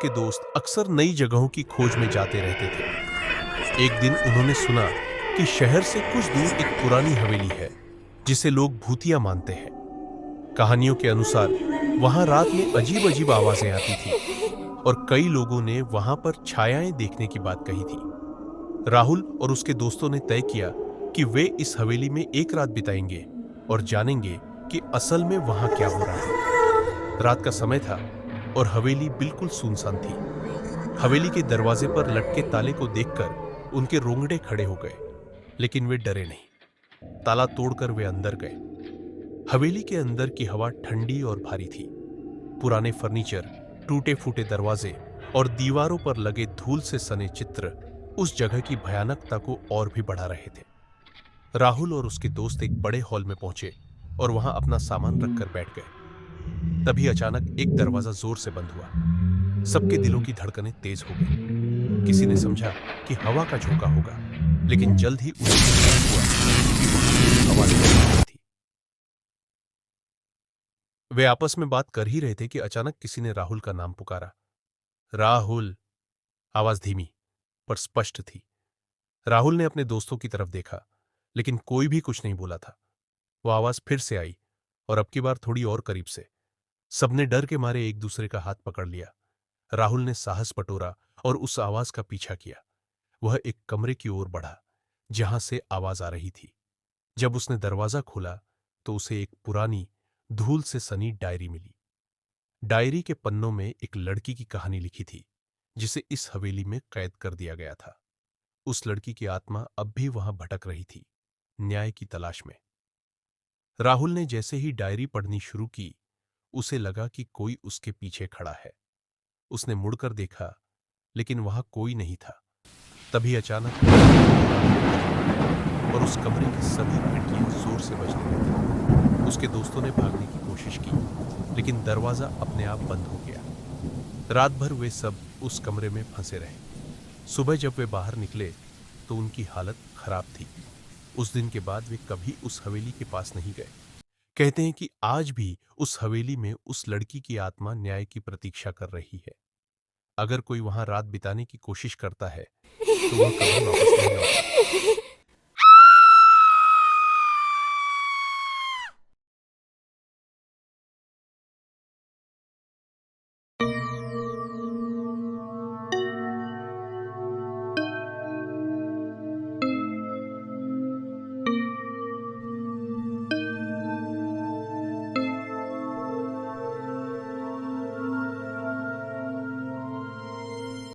उसके दोस्त अक्सर नई जगहों की खोज में जाते रहते थे। एक दिन उन्होंने सुना कि शहर से कुछ दूर एक पुरानी हवेली है जिसे लोग भूतिया मानते हैं। कहानियों के अनुसार वहां रात में अजीब अजीब आवाजें आती थी और कई लोगों ने वहां पर छायाएं देखने की बात कही थी। राहुल और उसके दोस्तों ने तय किया कि वे इस हवेली में एक रात बिताएंगे और जानेंगे कि असल में वहां क्या हो रहा है। रात का समय था और हवेली बिल्कुल सुनसान थी। हवेली के दरवाजे पर लटके ताले को देखकर उनके रोंगटे खड़े हो गए, लेकिन वे डरे नहीं। ताला तोड़कर वे अंदर गए। हवेली के अंदर की हवा ठंडी और भारी थी। पुराने फर्नीचर, टूटे फूटे दरवाजे और दीवारों पर लगे धूल से सने चित्र उस जगह की भयानकता को और भी बढ़ा रहे थे। राहुल और उसके दोस्त एक बड़े हॉल में पहुंचे और वहां अपना सामान रखकर बैठ गए। तभी अचानक एक दरवाजा जोर से बंद हुआ। सबके दिलों की धड़कनें तेज हो गई। किसी ने समझा कि हवा का झोंका होगा, लेकिन जल्द ही उन्हें एहसास हुआ कि वहां आवाज आ रही थी। वे आपस में बात कर ही रहे थे कि अचानक किसी ने राहुल का नाम पुकारा। राहुल! आवाज धीमी पर स्पष्ट थी। राहुल ने अपने दोस्तों की तरफ देखा, लेकिन कोई भी कुछ नहीं बोला था। वो आवाज फिर से आई और अब की बार थोड़ी और करीब से। सबने डर के मारे एक दूसरे का हाथ पकड़ लिया। राहुल ने साहस बटोरा और उस आवाज का पीछा किया। वह एक कमरे की ओर बढ़ा जहां से आवाज आ रही थी। जब उसने दरवाजा खोला तो उसे एक पुरानी, धूल से सनी डायरी मिली। डायरी के पन्नों में एक लड़की की कहानी लिखी थी जिसे इस हवेली में कैद कर दिया गया था। उस लड़की की आत्मा अब भी वहां भटक रही थी, न्याय की तलाश में। राहुल ने जैसे ही डायरी पढ़नी शुरू की, उसे लगा कि कोई उसके पीछे खड़ा है। उसने मुड़कर देखा, लेकिन वहां कोई नहीं था। तभी अचानक और उस कमरे की सभी खिड़कियां जोर से बजने लगी। उसके दोस्तों ने भागने की कोशिश की, लेकिन दरवाजा अपने आप बंद हो गया। रात भर वे सब उस कमरे में फंसे रहे। सुबह जब वे बाहर निकले तो उनकी हालत खराब थी। उस दिन के बाद वे कभी उस हवेली के पास नहीं गए। कहते हैं कि आज भी उस हवेली में उस लड़की की आत्मा न्याय की प्रतीक्षा कर रही है। अगर कोई वहां रात बिताने की कोशिश करता है तो वह कभी वापस नहीं लौटता।